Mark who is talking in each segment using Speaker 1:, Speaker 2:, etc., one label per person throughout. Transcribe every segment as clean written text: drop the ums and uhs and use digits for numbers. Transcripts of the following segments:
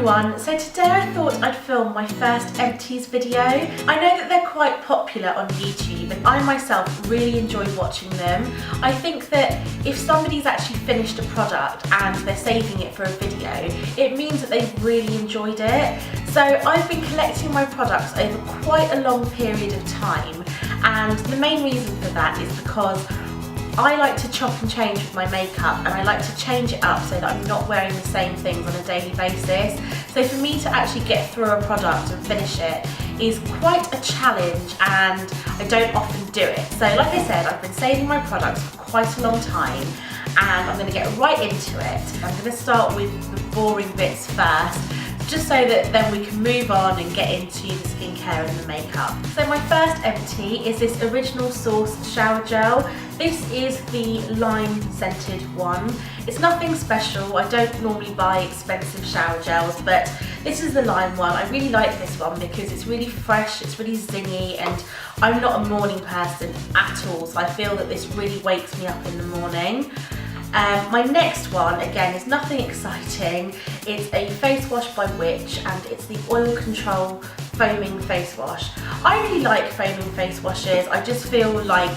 Speaker 1: everyone, so today I thought I'd film my first empties video. I know that they're quite popular on YouTube and I myself really enjoy watching them. I think that if somebody's actually finished a product and they're saving it for a video, it means that they've really enjoyed it. So I've been collecting my products over quite a long period of time, and the main reason for that is because I like to chop and change with my makeup, and I like to change it up so that I'm not wearing the same things on a daily basis. So for me to actually get through a product and finish it is quite a challenge, and I don't often do it. So like I said, I've been saving my products for quite a long time, and I'm going to get right into it. I'm going to start with the boring bits first, just so that then we can move on and get into the skincare and the makeup. So my first empty is this Original Source shower gel. This is the lime scented one. It's nothing special. I don't normally buy expensive shower gels, but this is the lime one. I really like this one because it's really fresh, it's really zingy, and I'm not a morning person at all, so I feel that this really wakes me up in the morning. My next one, again, is nothing exciting. It's a face wash by Witch, and it's the Oil Control Foaming Face Wash. I really like foaming face washes. I just feel like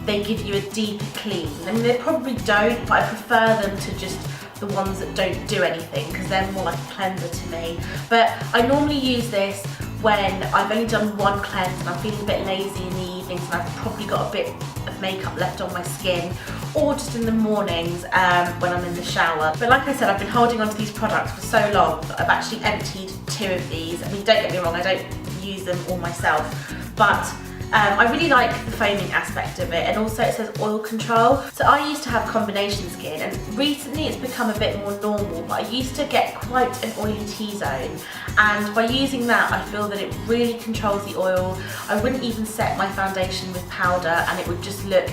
Speaker 1: they give you a deeper clean. I mean, they probably don't, but I prefer them to just the ones that don't do anything, because they're more like a cleanser to me. But I normally use this when I've only done one cleanse and I'm feeling a bit lazy in the evenings and I've probably got a bit of makeup left on my skin, or just in the mornings when I'm in the shower. But like I said, I've been holding on to these products for so long that I've actually emptied 2 of these. I mean, don't get me wrong, I don't use them all myself, but I really like the foaming aspect of it, and also it says oil control. So I used to have combination skin, and recently it's become a bit more normal, but I used to get quite an oily T-zone, and by using that I feel that it really controls the oil. I wouldn't even set my foundation with powder and it would just look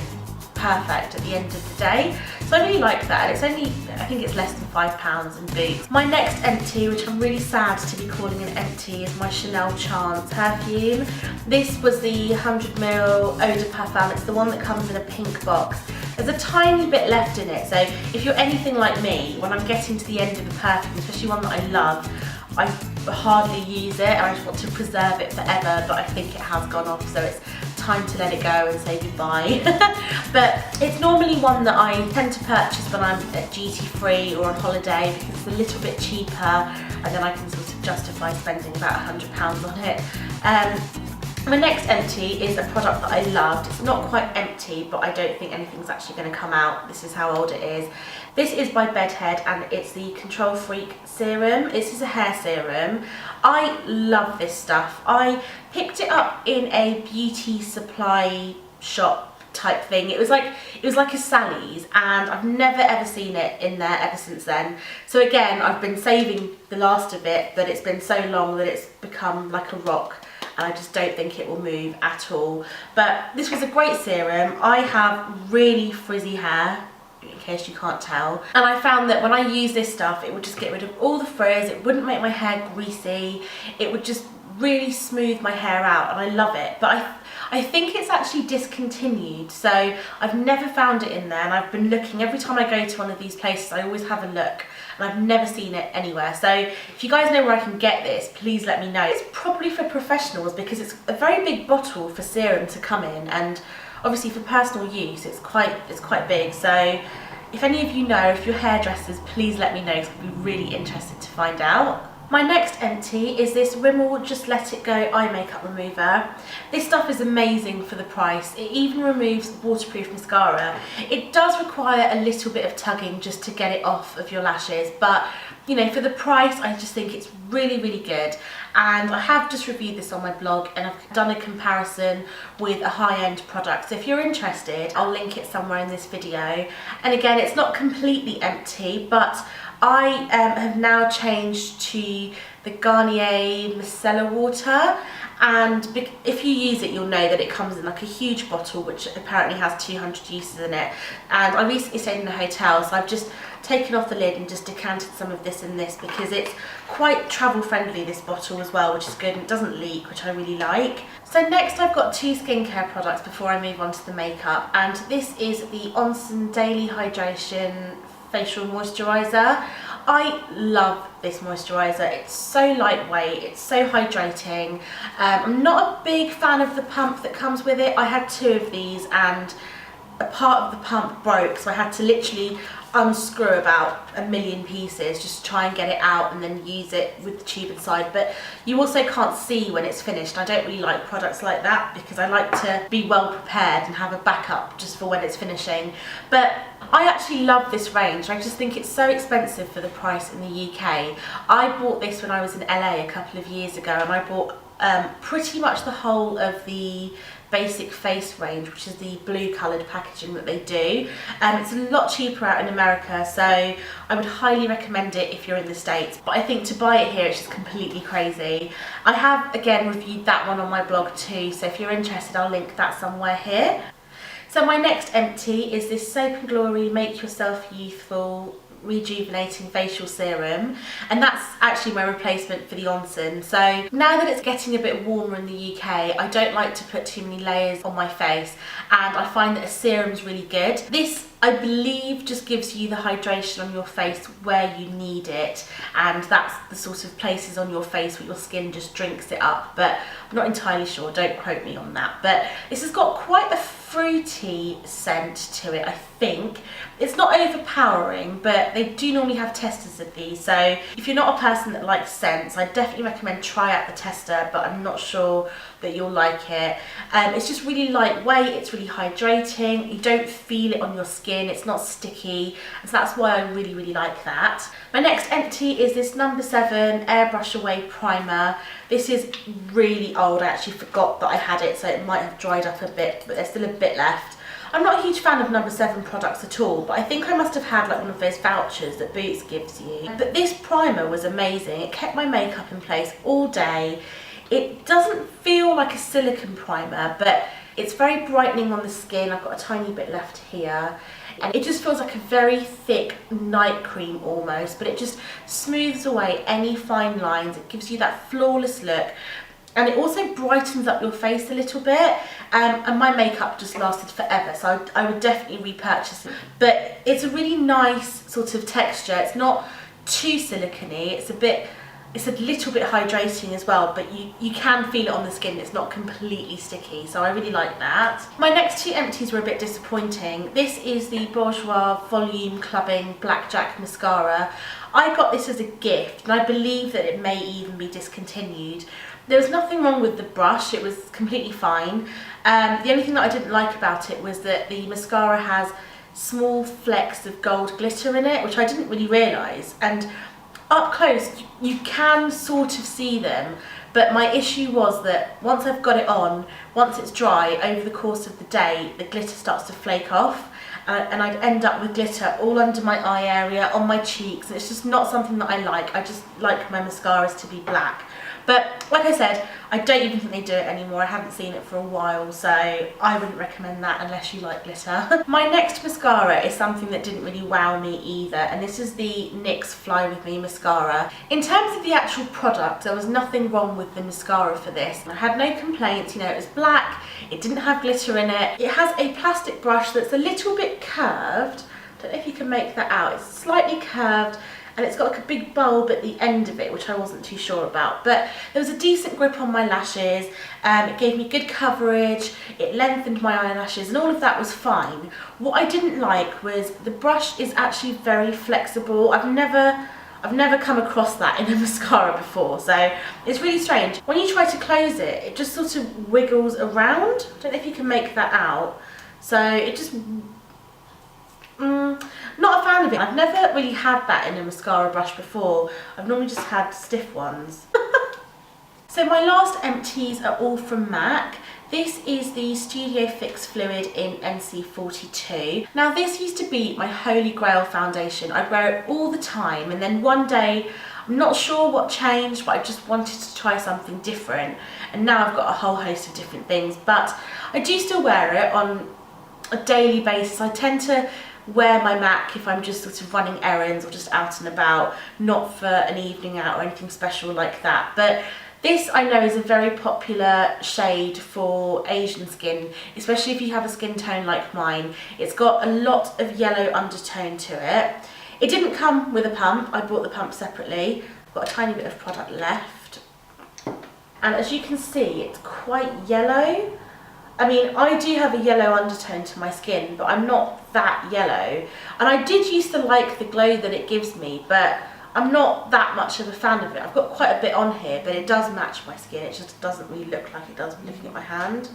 Speaker 1: perfect at the end of the day. So I really like that, and it's only, I think it's less than £5 in Boots. My next empty, which I'm really sad to be calling an empty, is my Chanel Chance perfume. This was the 100ml Eau de Parfum. It's the one that comes in a pink box. There's a tiny bit left in it, so if you're anything like me, when I'm getting to the end of a perfume, especially one that I love, I hardly use it and I just want to preserve it forever, but I think it has gone off, so it's time to let it go and say goodbye. But it's normally one that I tend to purchase when I'm at duty free or on holiday, because it's a little bit cheaper and then I can sort of justify spending about £100 on it. My next empty is a product that I loved. It's not quite empty, but I don't think anything's actually going to come out. This is how old it is. This is by Bedhead, and it's the Control Freak Serum. This is a hair serum. I love this stuff. I picked it up in a beauty supply shop type thing. It was like a Sally's, and I've never ever seen it in there ever since then. So again, I've been saving the last of it, but it's been so long that it's become like a rock, and I just don't think it will move at all. But this was a great serum. I have really frizzy hair, in case you can't tell, and I found that when I use this stuff, it would just get rid of all the frizz. It wouldn't make my hair greasy. It would just really smooth my hair out, and I love it. But I think it's actually discontinued, so I've never found it in there, and I've been looking. Every time I go to one of these places, I always have a look, and I've never seen it anywhere. So if you guys know where I can get this, please let me know. It's probably for professionals, because it's a very big bottle for serum to come in, and obviously for personal use it's quite big. So if any of you know, if you're hairdressers, please let me know, because I'd be really interested to find out. My next empty is this Rimmel Just Let It Go eye makeup remover. This stuff is amazing for the price. It even removes waterproof mascara. It does require a little bit of tugging just to get it off of your lashes, but you know, for the price, I just think it's really, really good. And I have just reviewed this on my blog, and I've done a comparison with a high-end product. So if you're interested, I'll link it somewhere in this video. And again, it's not completely empty, but I have now changed to the Garnier Micellar Water, and if you use it, you'll know that it comes in like a huge bottle, which apparently has 200 uses in it. And I recently stayed in a hotel, so I've just taken off the lid and just decanted some of this in this, because it's quite travel friendly, this bottle as well, which is good, and it doesn't leak, which I really like. So next I've got 2 skincare products before I move on to the makeup, and this is the Onsen Daily Hydration Facial Moisturiser. I love this moisturiser. It's so lightweight, it's so hydrating. I'm not a big fan of the pump that comes with it. I had 2 of these and a part of the pump broke, so I had to literally unscrew about 1,000,000 pieces just to try and get it out and then use it with the tube inside. But you also can't see when it's finished. I don't really like products like that because I like to be well prepared and have a backup just for when it's finishing. But I actually love this range. I just think it's so expensive for the price in the UK. I bought this when I was in LA a couple of years ago, and I bought pretty much the whole of the basic face range, which is the blue coloured packaging that they do. It's a lot cheaper out in America, so I would highly recommend it if you're in the States. But I think to buy it here, it's just completely crazy. I have again reviewed that one on my blog too, so if you're interested, I'll link that somewhere here. So my next empty is this Soap and Glory Make Yourself Youthful Rejuvenating Facial Serum, and that's actually my replacement for the Onsen. So now that it's getting a bit warmer in the UK, I don't like to put too many layers on my face, and I find that a serum is really good. This, I believe, just gives you the hydration on your face where you need it, and that's the sort of places on your face where your skin just drinks it up, but I'm not entirely sure, don't quote me on that. But this has got quite a fruity scent to it, I think. It's not overpowering, but they do normally have testers of these, so if you're not a person that likes scents, I definitely recommend try out the tester, but I'm not sure that you'll like it. It's just really lightweight, it's really hydrating, you don't feel it on your skin, it's not sticky, and so that's why I really, really like that. My next empty is this number 7 Airbrush Away Primer. This is really old, I actually forgot that I had it, so it might have dried up a bit, but there's still a bit left. I'm not a huge fan of number 7 products at all, but I think I must have had like one of those vouchers that Boots gives you. But this primer was amazing. It kept my makeup in place all day. It doesn't feel like a silicone primer, but it's very brightening on the skin. I've got a tiny bit left here. And it just feels like a very thick night cream almost, but it just smooths away any fine lines. It gives you that flawless look. And it also brightens up your face a little bit, and my makeup just lasted forever, so I would definitely repurchase it. But it's a really nice sort of texture. It's not too silicone-y, it's a little bit hydrating as well, but you can feel it on the skin. It's not completely sticky, so I really like that. My next 2 empties were a bit disappointing. This is the Bourjois Volume Clubbing Blacktrack Mascara. I got this as a gift, and I believe that it may even be discontinued. There was nothing wrong with the brush, it was completely fine. The only thing that I didn't like about it was that the mascara has small flecks of gold glitter in it, which I didn't really realise. And up close, you can sort of see them, but my issue was that once I've got it on, once it's dry, over the course of the day, the glitter starts to flake off. And I'd end up with glitter all under my eye area, on my cheeks, and it's just not something that I like. I just like my mascaras to be black. But like I said, I don't even think they do it anymore. I haven't seen it for a while, so I wouldn't recommend that unless you like glitter. My next mascara is something that didn't really wow me either, and this is the NYX Fly With Me mascara. In terms of the actual product, there was nothing wrong with the mascara for this. I had no complaints, you know, it was black, it didn't have glitter in it. It has a plastic brush that's a little bit curved. I don't know if you can make that out. It's slightly curved, and it's got like a big bulb at the end of it, which I wasn't too sure about. But there was a decent grip on my lashes, it gave me good coverage, it lengthened my eyelashes, and all of that was fine. What I didn't like was the brush is actually very flexible. I've never come across that in a mascara before, so it's really strange. When you try to close it, it just sort of wiggles around. I don't know if you can make that out. So it just... not a fan of it. I've never really had that in a mascara brush before. I've normally just had stiff ones. So my last empties are all from MAC. This is the Studio Fix Fluid in NC42. Now this used to be my holy grail foundation. I'd wear it all the time, and then one day, I'm not sure what changed, but I just wanted to try something different. And now I've got a whole host of different things, but I do still wear it on a daily basis. I tend to wear my MAC if I'm just sort of running errands or just out and about, not for an evening out or anything special like that. But this I know is a very popular shade for Asian skin, especially if you have a skin tone like mine. It's got a lot of yellow undertone to it. It didn't come with a pump, I bought the pump separately. I've got a tiny bit of product left. And as you can see, it's quite yellow. I mean, I do have a yellow undertone to my skin, but I'm not that yellow. And I did used to like the glow that it gives me, but I'm not that much of a fan of it. I've got quite a bit on here, but it does match my skin. It just doesn't really look like it does looking at my hand.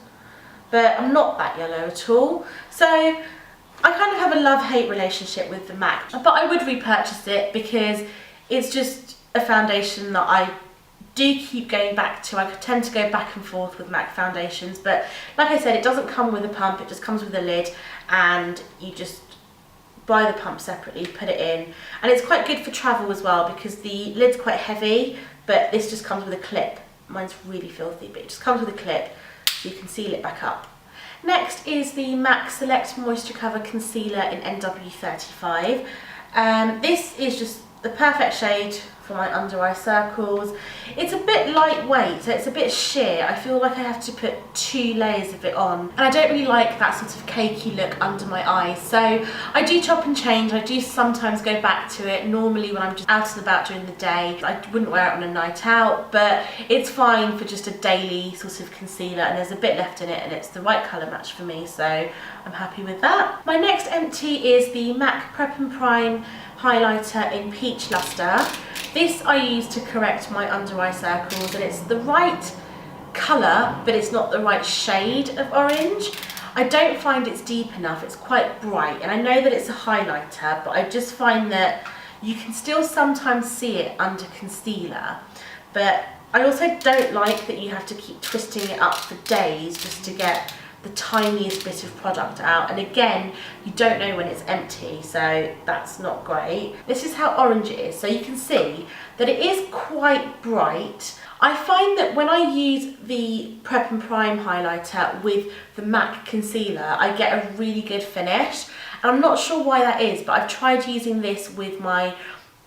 Speaker 1: But I'm not that yellow at all. So I kind of have a love-hate relationship with the MAC. But I would repurchase it because it's just a foundation that I do keep going back to. I tend to go back and forth with MAC foundations. But like I said, it doesn't come with a pump. It just comes with a lid. And you just buy the pump separately, put it in, and it's quite good for travel as well because the lid's quite heavy, but this just comes with a clip. Mine's really filthy, but it just comes with a clip so you can seal it back up. Next is the MAC Select Moisture Cover Concealer in NW35. This is just the perfect shade for my under eye circles. It's a bit lightweight, so it's a bit sheer. I feel like I have to put 2 layers of it on, and I don't really like that sort of cakey look under my eyes, so I do chop and change. I do sometimes go back to it, normally when I'm just out and about during the day. I wouldn't wear it on a night out, but it's fine for just a daily sort of concealer, and there's a bit left in it and it's the right colour match for me, so I'm happy with that. My next empty is the MAC Prep and Prime highlighter in Peach Luster. This I use to correct my under eye circles, and it's the right colour, but it's not the right shade of orange. I don't find it's deep enough, it's quite bright, and I know that it's a highlighter, but I just find that you can still sometimes see it under concealer. But I also don't like that you have to keep twisting it up for days just to get the tiniest bit of product out, and again, you don't know when it's empty, so that's not great. This is how orange it is, so you can see that it is quite bright. I find that when I use the Prep and Prime highlighter with the MAC concealer, I get a really good finish, and I'm not sure why that is, but I've tried using this with my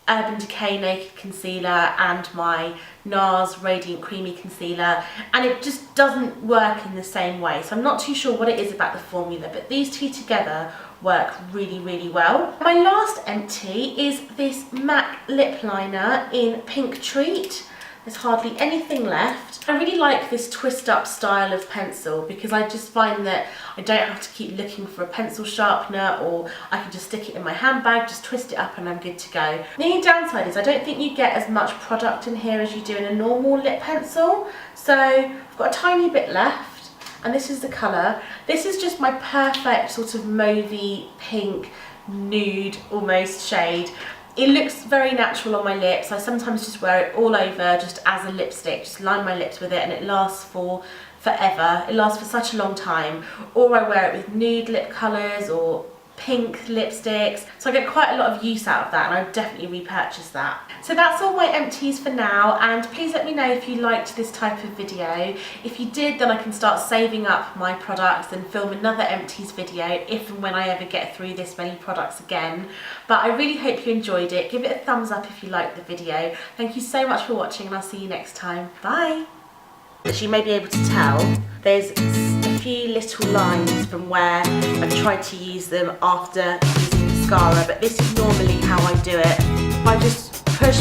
Speaker 1: Urban Decay Naked Concealer and my Nars Radiant Creamy Concealer, and it just doesn't work in the same way. So I'm not too sure what it is about the formula, but these two together work really, really well. My last empty is this MAC lip liner in Pink Treat. There's hardly anything left. I really like this twist up style of pencil because I just find that I don't have to keep looking for a pencil sharpener, or I can just stick it in my handbag, just twist it up and I'm good to go. The only downside is I don't think you get as much product in here as you do in a normal lip pencil. So I've got a tiny bit left, and this is the colour. This is just my perfect sort of mauvey pink, nude almost shade. It looks very natural on my lips. I sometimes just wear it all over just as a lipstick, just line my lips with it, and it lasts for forever. It lasts for such a long time. Or I wear it with nude lip colours or pink lipsticks. So I get quite a lot of use out of that, and I would definitely repurchase that. So that's all my empties for now, and please let me know if you liked this type of video. If you did, then I can start saving up my products and film another empties video if and when I ever get through this many products again. But I really hope you enjoyed it. Give it a thumbs up if you liked the video. Thank you so much for watching, and I'll see you next time. Bye! As you may be able to tell, there's a few little lines from where I've tried to use them after using mascara, but this is normally how I do it. I just push